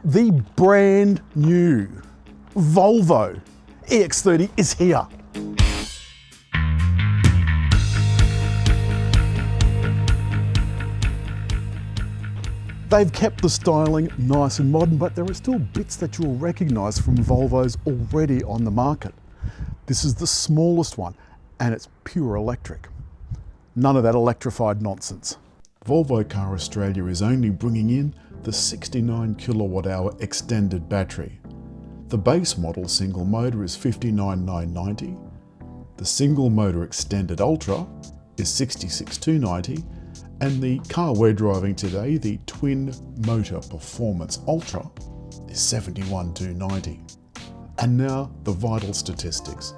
The brand new Volvo EX30 is here. They've kept the styling nice and modern, but there are still bits that you'll recognise from Volvos already on the market. This is the smallest one, and it's pure electric. None of that electrified nonsense. Volvo Car Australia is only bringing in the 69 kilowatt hour extended battery. The base model single motor is $59,990. The single motor extended Ultra is $66,290. And the car we're driving today, the twin motor Performance Ultra, is $71,290. And now the vital statistics.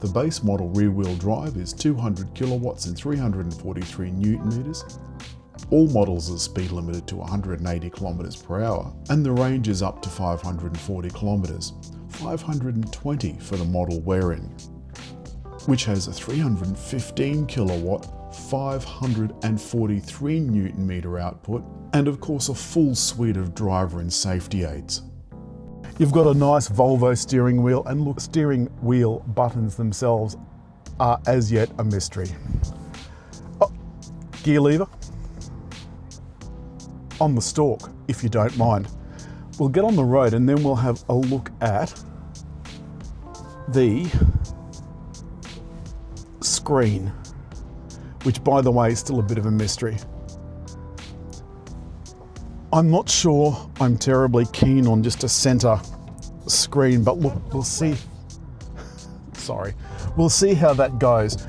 The base model rear wheel drive is 200 kilowatts and 343 newton meters. All models are speed limited to 180 kilometers per hour, and the range is up to 540 kilometers, 520 for the model we're in, which has a 315 kilowatt 543 newton meter output, and of course a full suite of driver and safety aids. You've got a nice Volvo steering wheel, and look, steering wheel buttons themselves are as yet a mystery. Oh, gear lever on the stalk, if you don't mind. We'll get on the road and then we'll have a look at the screen, which by the way is still a bit of a mystery. I'm not sure I'm terribly keen on just a center screen, but look, we'll see. Sorry, we'll see how that goes.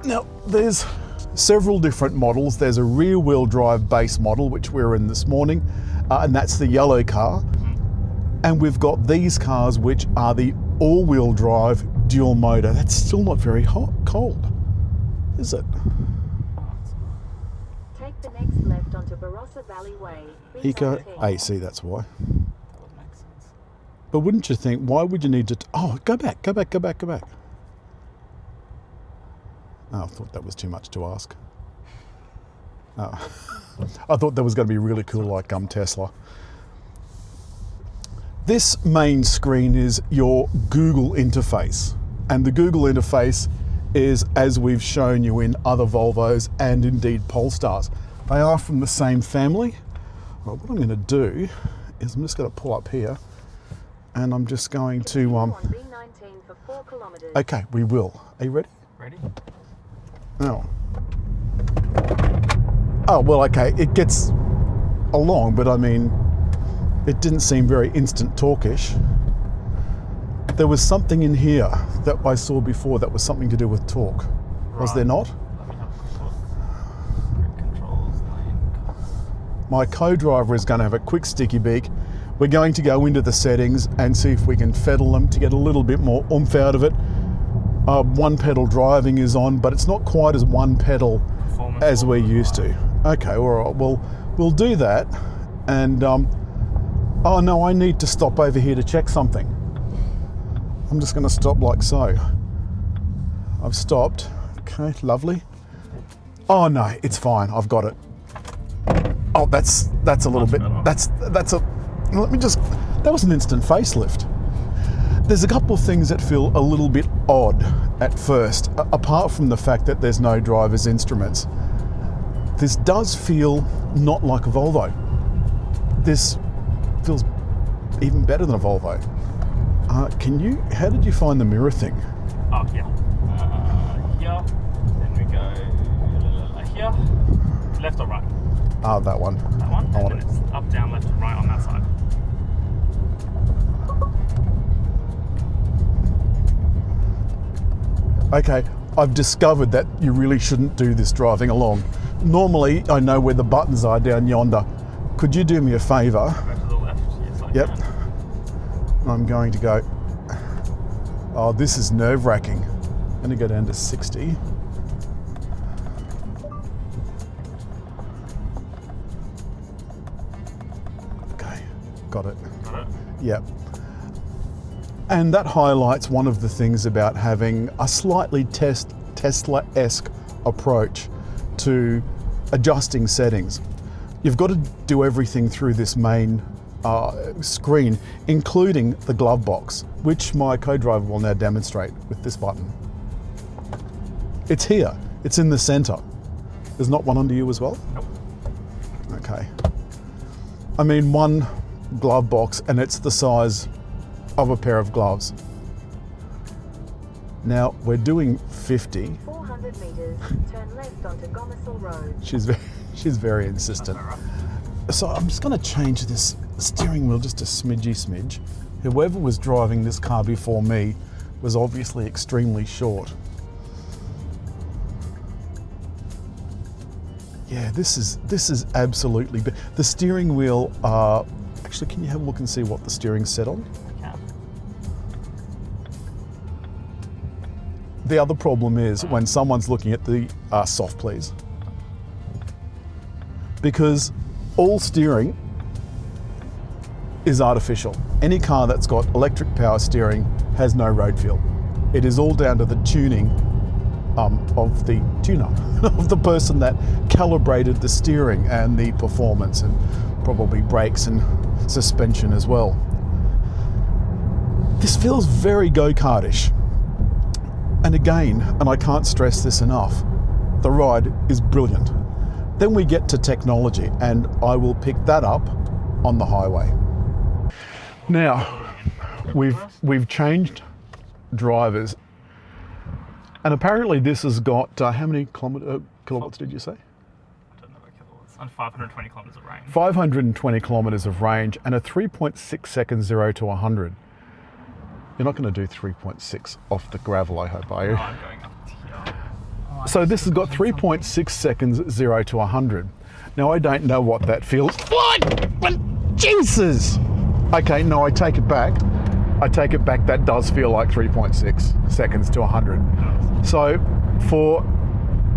Now, there's several different models. There's a rear wheel drive base model, which we're in this morning, and that's the yellow car. And we've got these cars, which are the all-wheel drive dual motor. That's still not very cold, is it? Take the next left onto Barossa Valley Way. Eco AC, that's why. But wouldn't you think, why would you need to, oh, go back. Oh, I thought that was too much to ask. Oh. I thought that was going to be really cool, like Tesla. This main screen is your Google interface. And the Google interface is, as we've shown you in other Volvos and indeed Polestars. They are from the same family. Well, what I'm going to do is I'm just going to pull up here, and I'm just going to... Okay, we will. Are you ready? Ready? Oh. Oh, well, okay, it gets along, but I mean, it didn't seem very instant talkish. There was something in here that I saw before that was something to do with talk. Right. Was there not? Let me have a look. Controls, lane. My co-driver is going to have a quick sticky beak. We're going to go into the settings and see if we can feddle them to get a little bit more oomph out of it. One pedal driving is on, but it's not quite as one pedal as we're used to. Okay, all right, well, we'll do that. And, oh no, I need to stop over here to check something. I'm just going to stop like so. I've stopped. Okay, lovely. Oh no, it's fine. I've got it. Oh, that's a little bit. That's a. Let me just. That was an instant facelift. There's a couple of things that feel a little bit odd at first, apart from the fact that there's no driver's instruments. This does feel not like a Volvo. This feels even better than a Volvo. How did you find the mirror thing? Oh, here. Here. Then we go here. Left or right? Ah, that one. That one? I And want then it's up, down, left and right on that side. Okay, I've discovered that you really shouldn't do this driving along. Normally, I know where the buttons are down yonder. Could you do me a favour? Go to the left. Yes, I Yep. can. I'm going to go. Oh, this is nerve-wracking. I'm going to go down to 60. Okay, got it. Got it? Yep. And that highlights one of the things about having a slightly Tesla-esque approach to adjusting settings. You've got to do everything through this main screen, including the glove box, which my co-driver will now demonstrate with this button. It's here, it's in the center. There's not one under you as well? Nope. Okay. I mean, one glove box and it's the size of a pair of gloves. Now we're doing 50. 400 meters, turn left onto Gomersall Road. She's very insistent. So I'm just going to change this steering wheel just a smidge. Whoever was driving this car before me was obviously extremely short. Yeah, this is absolutely the steering wheel. Actually, can you have a look and see what the steering's set on? I can. The other problem is when someone's looking at the soft please, because all steering is artificial. Any car that's got electric power steering has no road feel. It is all down to the tuning of the tuner, of the person that calibrated the steering and the performance and probably brakes and suspension as well. This feels very go-kartish. And again, and I can't stress this enough, the ride is brilliant. Then we get to technology and I will pick that up on the highway. Now, we've changed drivers. And apparently this has got, how many kilowatts did you say? I don't know about kilowatts. And 520 kilometers of range. 520 kilometers of range and a 3.6 second 0 to 100. You're not going to do 3.6 off the gravel, I hope, are you? No, I'm going up here. Oh, So this has got 3.6 seconds 0 to 100. Now I don't know what that feels like. Well, Jesus! Okay, no, I take it back. That does feel like 3.6 seconds to 100. So for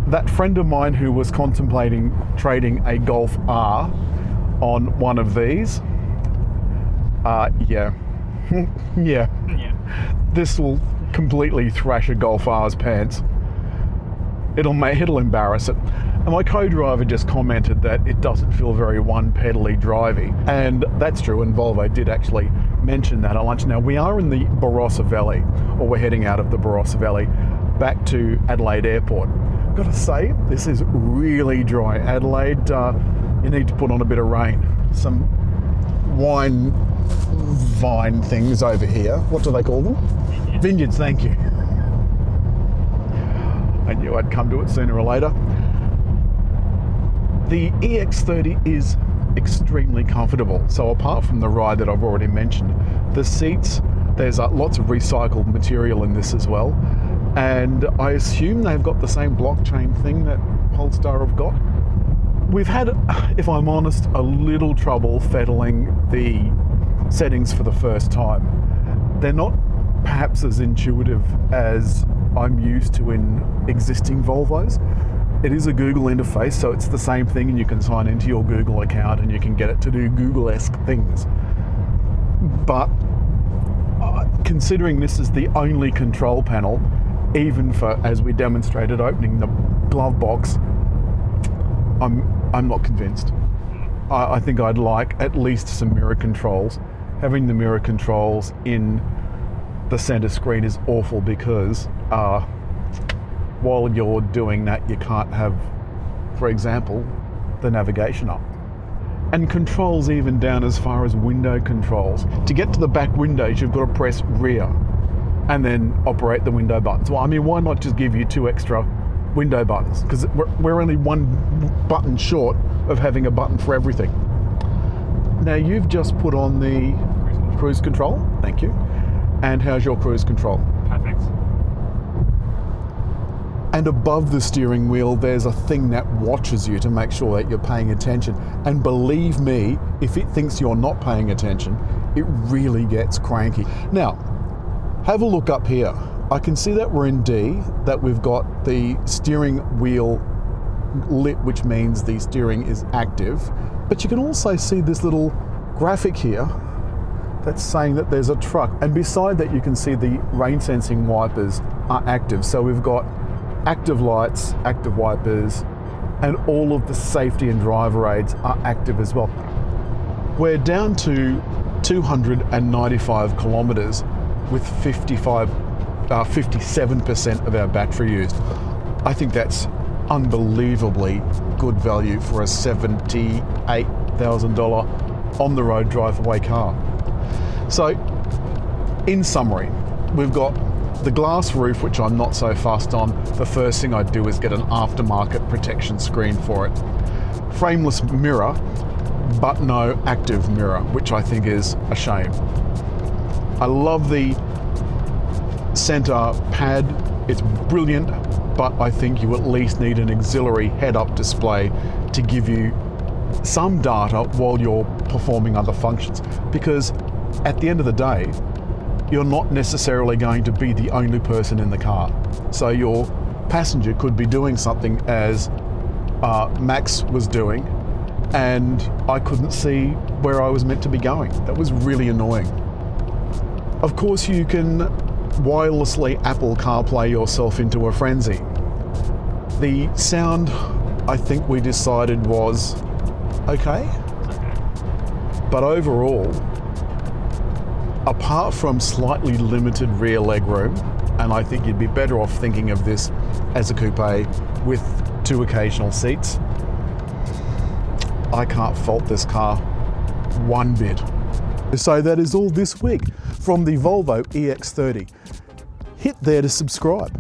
that friend of mine who was contemplating trading a Golf R on one of these, yeah. Yeah. This will completely thrash a Golf R's pants. It'll embarrass it. And my co-driver just commented that it doesn't feel very one-pedally drivey. And that's true, and Volvo did actually mention that at lunch. Now, we are in the Barossa Valley, or we're heading out of the Barossa Valley back to Adelaide Airport. I've got to say, this is really dry. Adelaide, you need to put on a bit of rain. Some vine things over here. What do they call them? Vineyards, thank you. I knew I'd come to it sooner or later. The EX30 is extremely comfortable. So apart from the ride that I've already mentioned, the seats, there's lots of recycled material in this as well. And I assume they've got the same blockchain thing that Polestar have got. We've had, if I'm honest, a little trouble fettling the settings for the first time. They're not perhaps as intuitive as I'm used to in existing Volvos. It is a Google interface, so it's the same thing, and you can sign into your Google account and you can get it to do Google-esque things. But considering this is the only control panel, even for, as we demonstrated, opening the glove box, I'm not convinced. I think I'd like at least some mirror controls. Having the mirror controls in the center screen is awful because while you're doing that, you can't have, for example, the navigation up. And controls even down as far as window controls. To get to the back windows, you've got to press rear and then operate the window buttons. Well, I mean, why not just give you 2 extra window buttons? Because we're only 1 button short of having a button for everything. Now, you've just put on the cruise control. Thank you. And how's your cruise control? Perfect. And above the steering wheel, there's a thing that watches you to make sure that you're paying attention. And believe me, if it thinks you're not paying attention, it really gets cranky. Now, have a look up here. I can see that we're in D, that we've got the steering wheel lit, which means the steering is active. But you can also see this little graphic here that's saying that there's a truck. And beside that, you can see the rain sensing wipers are active. So we've got active lights, active wipers, and all of the safety and driver aids are active as well. We're down to 295 kilometres with 57% of our battery used. I think that's unbelievably good value for a $78,000 on the road drive away car. So in summary, we've got the glass roof, which I'm not so fussed on. The first thing I'd do is get an aftermarket protection screen for it. Frameless mirror, but no active mirror, which I think is a shame. I love the center pad. It's brilliant, but I think you at least need an auxiliary head-up display to give you some data while you're performing other functions, because at the end of the day, you're not necessarily going to be the only person in the car. So your passenger could be doing something as Max was doing, and I couldn't see where I was meant to be going. That was really annoying. Of course, you can wirelessly Apple CarPlay yourself into a frenzy. The sound, I think we decided was okay. But overall, apart from slightly limited rear leg room, and I think you'd be better off thinking of this as a coupe with 2 occasional seats, I can't fault this car one bit. So that is all this week from the Volvo EX30. Hit there to subscribe.